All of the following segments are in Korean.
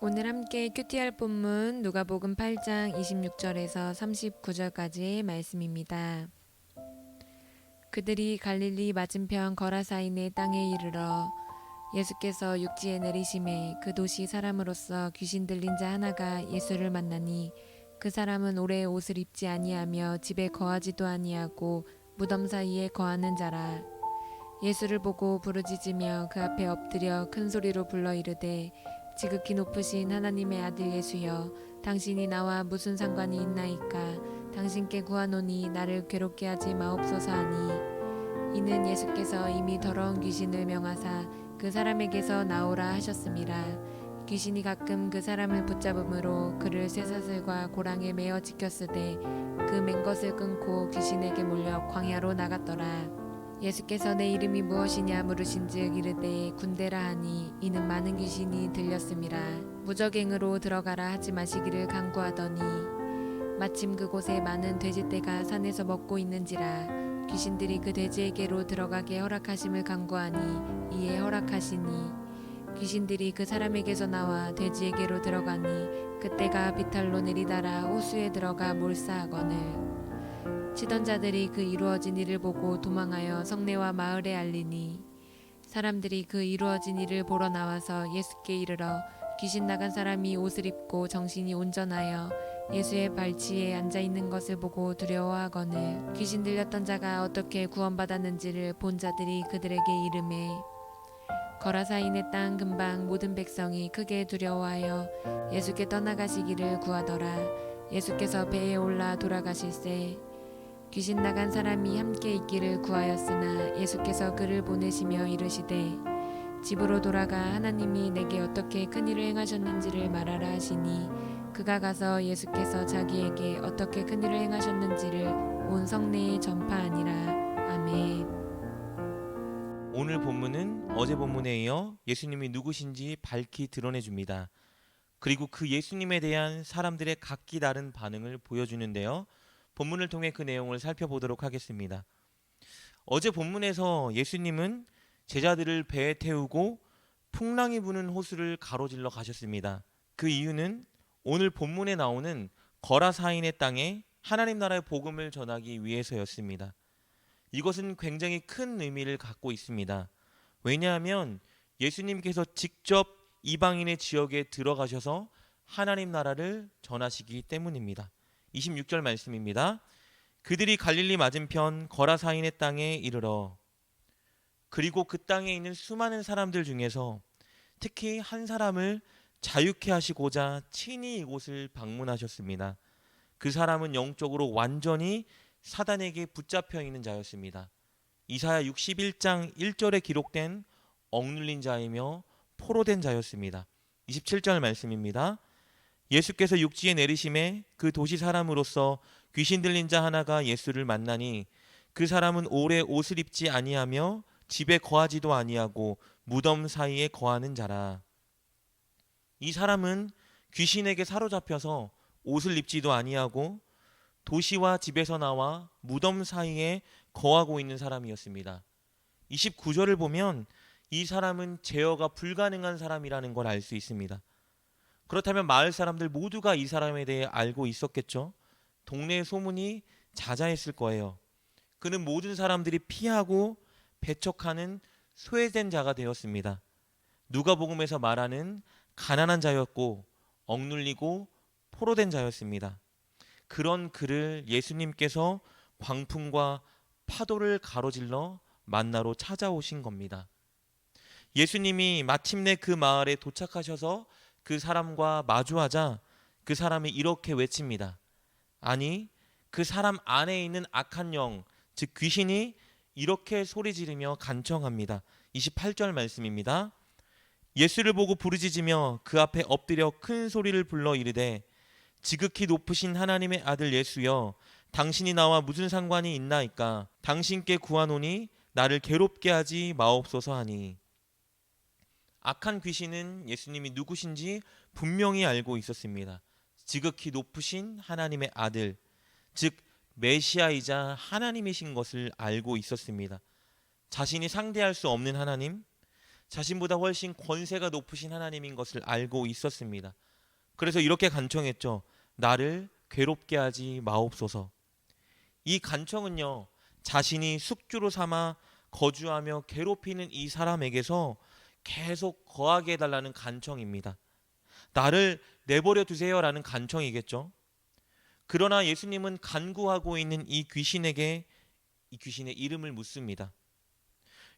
오늘 함께 큐티할 본문 누가복음 8장 26절에서 39절까지의 말씀입니다. 그들이 갈릴리 맞은편 거라사인의 땅에 이르러 예수께서 육지에 내리심에 그 도시 사람으로서 귀신 들린 자 하나가 예수를 만나니 그 사람은 오래 옷을 입지 아니하며 집에 거하지도 아니하고 무덤 사이에 거하는 자라. 예수를 보고 부르짖으며 그 앞에 엎드려 큰 소리로 불러 이르되 지극히 높으신 하나님의 아들 예수여, 당신이 나와 무슨 상관이 있나이까? 당신께 구하노니 나를 괴롭게 하지 마옵소서 하니, 이는 예수께서 이미 더러운 귀신을 명하사 그 사람에게서 나오라 하셨음이라. 귀신이 가끔 그 사람을 붙잡음으로 그를 쇠사슬과 고랑에 매어 지켰으되 그 맨 것을 끊고 귀신에게 몰려 광야로 나갔더라. 예수께서 내 이름이 무엇이냐 물으신즉 이르되 군대라 하니, 이는 많은 귀신이 들렸음이라. 무적행으로 들어가라 하지 마시기를 간구하더니 마침 그곳에 많은 돼지떼가 산에서 먹고 있는지라. 귀신들이 그 돼지에게로 들어가게 허락하심을 간구하니 이에 허락하시니 귀신들이 그 사람에게서 나와 돼지에게로 들어가니 그때가 비탈로 내리다라 호수에 들어가 몰사하거늘. 치던 자들이 그 이루어진 일을 보고 도망하여 성내와 마을에 알리니, 사람들이 그 이루어진 일을 보러 나와서 예수께 이르러 귀신 나간 사람이 옷을 입고 정신이 온전하여 예수의 발치에 앉아 있는 것을 보고 두려워하거늘. 귀신 들렸던 자가 어떻게 구원받았는지를 본 자들이 그들에게 이르매 거라사인의 땅 근방 모든 백성이 크게 두려워하여 예수께 떠나가시기를 구하더라. 예수께서 배에 올라 돌아가실새 귀신 나간 사람이 함께 있기를 구하였으나 예수께서 그를 보내시며 이르시되 집으로 돌아가 하나님이 내게 어떻게 큰 일을 행하셨는지를 말하라 하시니, 그가 가서 예수께서 자기에게 어떻게 큰 일을 행하셨는지를 온 성내에 전파하니라. 아멘. 오늘 본문은 어제 본문에 이어 예수님이 누구신지 밝히 드러내줍니다. 그리고 그 예수님에 대한 사람들의 각기 다른 반응을 보여주는데요. 본문을 통해 그 내용을 살펴보도록 하겠습니다. 어제 본문에서 예수님은 제자들을 배에 태우고 풍랑이 부는 호수를 가로질러 가셨습니다. 그 이유는 오늘 본문에 나오는 거라사인의 땅에 하나님 나라의 복음을 전하기 위해서였습니다. 이것은 굉장히 큰 의미를 갖고 있습니다. 왜냐하면 예수님께서 직접 이방인의 지역에 들어가셔서 하나님 나라를 전하시기 때문입니다. 26절 말씀입니다. 그들이 갈릴리 맞은편 거라사인의 땅에 이르러, 그리고 그 땅에 있는 수많은 사람들 중에서 특히 한 사람을 자유케 하시고자 친히 이곳을 방문하셨습니다. 그 사람은 영적으로 완전히 사단에게 붙잡혀 있는 자였습니다. 이사야 61장 1절에 기록된 억눌린 자이며 포로된 자였습니다. 27절 말씀입니다. 예수께서 육지에 내리심에 그 도시 사람으로서 귀신 들린 자 하나가 예수를 만나니 그 사람은 오래 옷을 입지 아니하며 집에 거하지도 아니하고 무덤 사이에 거하는 자라. 이 사람은 귀신에게 사로잡혀서 옷을 입지도 아니하고 도시와 집에서 나와 무덤 사이에 거하고 있는 사람이었습니다. 29절을 보면 이 사람은 제어가 불가능한 사람이라는 걸 알 수 있습니다. 그렇다면 마을 사람들 모두가 이 사람에 대해 알고 있었겠죠. 동네의 소문이 자자했을 거예요. 그는 모든 사람들이 피하고 배척하는 소외된 자가 되었습니다. 누가복음에서 말하는 가난한 자였고 억눌리고 포로된 자였습니다. 그런 그를 예수님께서 광풍과 파도를 가로질러 만나러 찾아오신 겁니다. 예수님이 마침내 그 마을에 도착하셔서 그 사람과 마주하자 그 사람이 이렇게 외칩니다. 아니, 그 사람 안에 있는 악한 영, 즉 귀신이 이렇게 소리 지르며 간청합니다. 28절 말씀입니다. 예수를 보고 부르짖으며 그 앞에 엎드려 큰 소리를 불러 이르되 지극히 높으신 하나님의 아들 예수여, 당신이 나와 무슨 상관이 있나이까? 당신께 구하노니 나를 괴롭게 하지 마옵소서 하니. 악한 귀신은 예수님이 누구신지 분명히 알고 있었습니다. 지극히 높으신 하나님의 아들, 즉 메시아이자 하나님이신 것을 알고 있었습니다. 자신이 상대할 수 없는 하나님, 자신보다 훨씬 권세가 높으신 하나님인 것을 알고 있었습니다. 그래서 이렇게 간청했죠. 나를 괴롭게 하지 마옵소서. 이 간청은요, 자신이 숙주로 삼아 거주하며 괴롭히는 이 사람에게서 계속 거하게 해달라는 간청입니다. 나를 내버려 두세요라는 간청이겠죠. 그러나 예수님은 간구하고 있는 이 귀신에게 이 귀신의 이름을 묻습니다.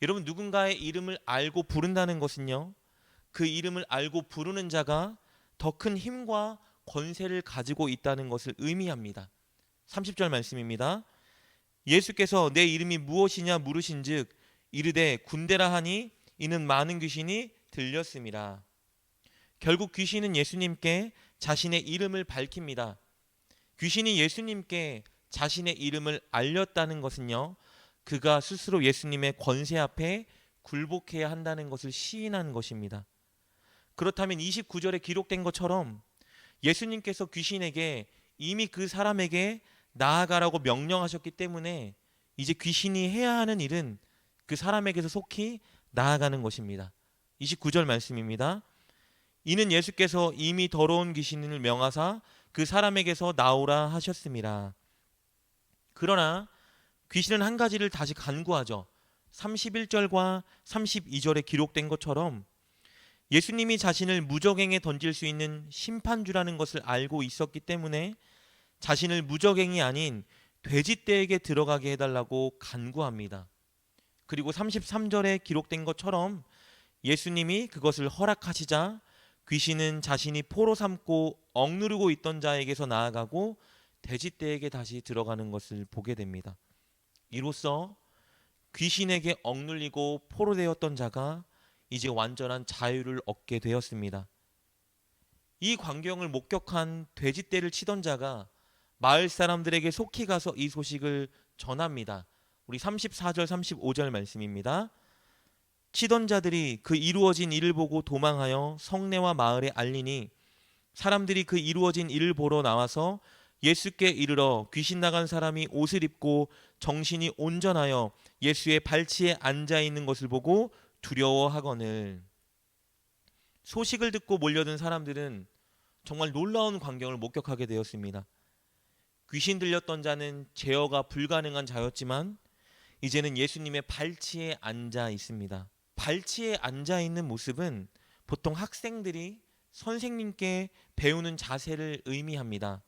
여러분, 누군가의 이름을 알고 부른다는 것은요, 그 이름을 알고 부르는 자가 더 큰 힘과 권세를 가지고 있다는 것을 의미합니다. 30절 말씀입니다. 예수께서 내 이름이 무엇이냐 물으신즉 이르되 군대라 하니 이는 많은 귀신이 들렸음이라. 결국 귀신은 예수님께 자신의 이름을 밝힙니다. 귀신이 예수님께 자신의 이름을 알렸다는 것은요, 그가 스스로 예수님의 권세 앞에 굴복해야 한다는 것을 시인한 것입니다. 그렇다면 29절에 기록된 것처럼 예수님께서 귀신에게 이미 그 사람에게 나아가라고 명령하셨기 때문에 이제 귀신이 해야 하는 일은 그 사람에게서 속히 나아가는 것입니다. 29절 말씀입니다. 이는 예수께서 이미 더러운 귀신을 명하사 그 사람에게서 나오라 하셨습니다. 그러나 귀신은 한 가지를 다시 간구하죠. 31절과 32절에 기록된 것처럼 예수님이 자신을 무적행에 던질 수 있는 심판주라는 것을 알고 있었기 때문에 자신을 무적행이 아닌 돼지떼에게 들어가게 해달라고 간구합니다. 그리고 33절에 기록된 것처럼 예수님이 그것을 허락하시자 귀신은 자신이 포로 삼고 억누르고 있던 자에게서 나아가고 돼지떼에게 다시 들어가는 것을 보게 됩니다. 이로써 귀신에게 억눌리고 포로 되었던 자가 이제 완전한 자유를 얻게 되었습니다. 이 광경을 목격한 돼지떼를 치던 자가 마을 사람들에게 속히 가서 이 소식을 전합니다. 우리 34절 35절 말씀입니다. 치던 자들이 그 이루어진 일을 보고 도망하여 성내와 마을에 알리니 사람들이 그 이루어진 일을 보러 나와서 예수께 이르러 귀신 나간 사람이 옷을 입고 정신이 온전하여 예수의 발치에 앉아 있는 것을 보고 두려워하거늘. 소식을 듣고 몰려든 사람들은 정말 놀라운 광경을 목격하게 되었습니다. 귀신 들렸던 자는 제어가 불가능한 자였지만 이제는 예수님의 발치에 앉아 있습니다. 발치에 앉아 있는 모습은 보통 학생들이 선생님께 배우는 자세를 의미합니다.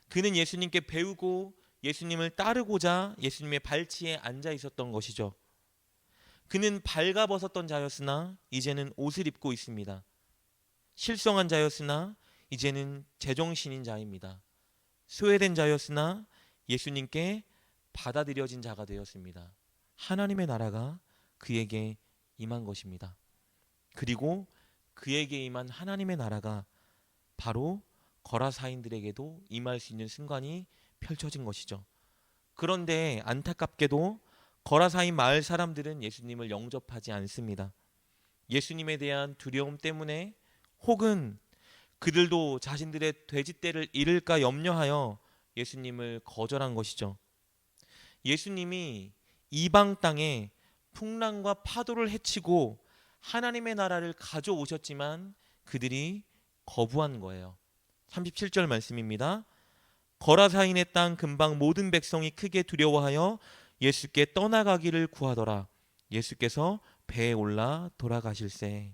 그는 예수님께 배우고 예수님을 따르고자 예수님의 발치에 앉아 있었던 것이죠. 그는 발가벗었던 자였으나 이제는 옷을 입고 있습니다. 실성한 자였으나 이제는 제정신인 자입니다. 소외된 자였으나 예수님께 받아들여진 자가 되었습니다. 하나님의 나라가 그에게 임한 것입니다. 그리고 그에게 임한 하나님의 나라가 바로 거라사인들에게도 임할 수 있는 순간이 펼쳐진 것이죠. 그런데 안타깝게도 거라사인 마을 사람들은 예수님을 영접하지 않습니다. 예수님에 대한 두려움 때문에 혹은 그들도 자신들의 돼지떼를 잃을까 염려하여 예수님을 거절한 것이죠. 예수님이 이방 땅에 풍랑과 파도를 헤치고 하나님의 나라를 가져오셨지만 그들이 거부한 거예요. 37절 말씀입니다. 거라사인의 땅 근방 모든 백성이 크게 두려워하여 예수께 떠나가기를 구하더라. 예수께서 배에 올라 돌아가실세.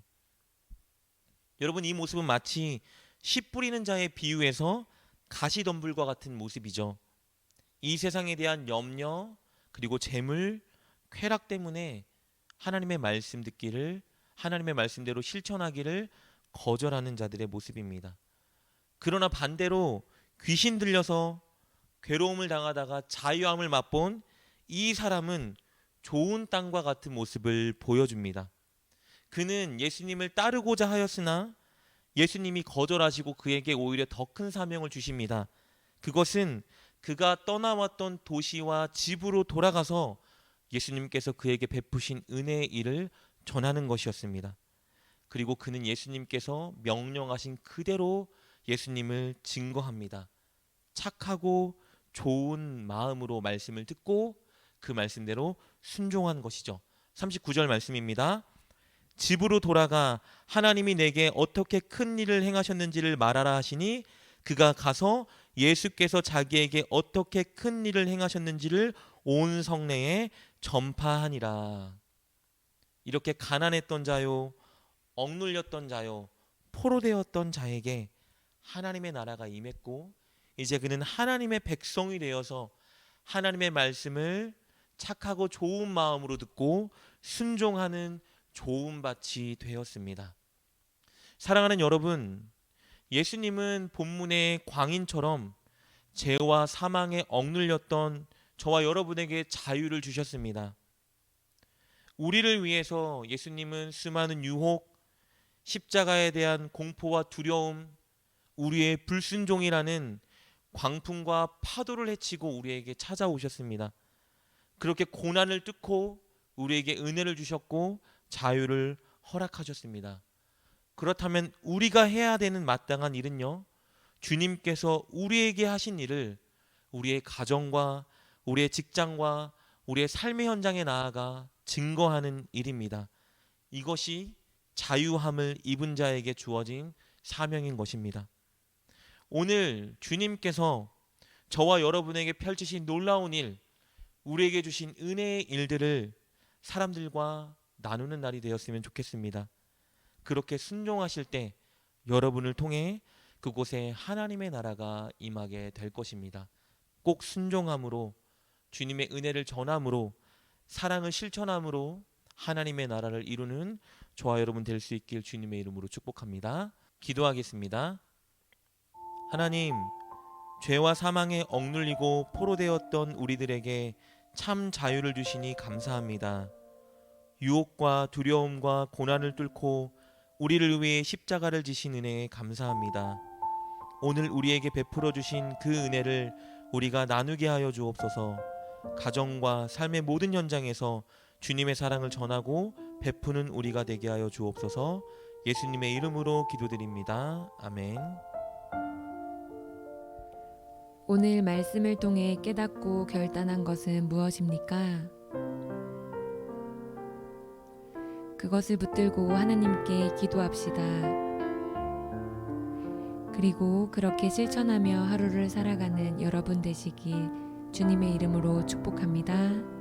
여러분, 이 모습은 마치 씨 뿌리는 자의 비유에서 가시덤불과 같은 모습이죠. 이 세상에 대한 염려 그리고 재물, 쾌락 때문에 하나님의 말씀 듣기를, 하나님의 말씀대로 실천하기를 거절하는 자들의 모습입니다. 그러나 반대로 귀신 들려서 괴로움을 당하다가 자유함을 맛본 이 사람은 좋은 땅과 같은 모습을 보여줍니다. 그는 예수님을 따르고자 하였으나 예수님이 거절하시고 그에게 오히려 더 큰 사명을 주십니다. 그것은 그가 떠나왔던 도시와 집으로 돌아가서 예수님께서 그에게 베푸신 은혜의 일을 전하는 것이었습니다. 그리고 그는 예수님께서 명령하신 그대로 예수님을 증거합니다. 착하고 좋은 마음으로 말씀을 듣고 그 말씀대로 순종한 것이죠. 39절 말씀입니다. 집으로 돌아가 하나님이 내게 어떻게 큰 일을 행하셨는지를 말하라 하시니 그가 가서 예수께서 자기에게 어떻게 큰 일을 행하셨는지를 온 성내에 전파하니라. 이렇게 가난했던 자요, 억눌렸던 자요, 포로되었던 자에게 하나님의 나라가 임했고 이제 그는 하나님의 백성이 되어서 하나님의 말씀을 착하고 좋은 마음으로 듣고 순종하는 좋은 밭이 되었습니다. 사랑하는 여러분, 예수님은 본문의 광인처럼 죄와 사망에 억눌렸던 저와 여러분에게 자유를 주셨습니다. 우리를 위해서 예수님은 수많은 유혹, 십자가에 대한 공포와 두려움, 우리의 불순종이라는 광풍과 파도를 헤치고 우리에게 찾아오셨습니다. 그렇게 고난을 뚫고 우리에게 은혜를 주셨고 자유를 허락하셨습니다. 그렇다면 우리가 해야 되는 마땅한 일은요, 주님께서 우리에게 하신 일을 우리의 가정과 우리의 직장과 우리의 삶의 현장에 나아가 증거하는 일입니다. 이것이 자유함을 입은 자에게 주어진 사명인 것입니다. 오늘 주님께서 저와 여러분에게 펼치신 놀라운 일, 우리에게 주신 은혜의 일들을 사람들과 나누는 날이 되었으면 좋겠습니다. 그렇게 순종하실 때 여러분을 통해 그곳에 하나님의 나라가 임하게 될 것입니다. 꼭 순종함으로, 주님의 은혜를 전함으로, 사랑을 실천함으로 하나님의 나라를 이루는 저와 여러분 될 수 있길 주님의 이름으로 축복합니다. 기도하겠습니다. 하나님, 죄와 사망에 억눌리고 포로되었던 우리들에게 참 자유를 주시니 감사합니다. 유혹과 두려움과 고난을 뚫고 우리를 위해 십자가를 지신 은혜에 감사합니다. 오늘 우리에게 베풀어 주신 그 은혜를 우리가 나누게 하여 주옵소서. 가정과 삶의 모든 현장에서 주님의 사랑을 전하고 베푸는 우리가 되게 하여 주옵소서. 예수님의 이름으로 기도드립니다. 아멘. 오늘 말씀을 통해 깨닫고 결단한 것은 무엇입니까? 그것을 붙들고 하나님께 기도합시다. 그리고 그렇게 실천하며 하루를 살아가는 여러분 되시길 주님의 이름으로 축복합니다.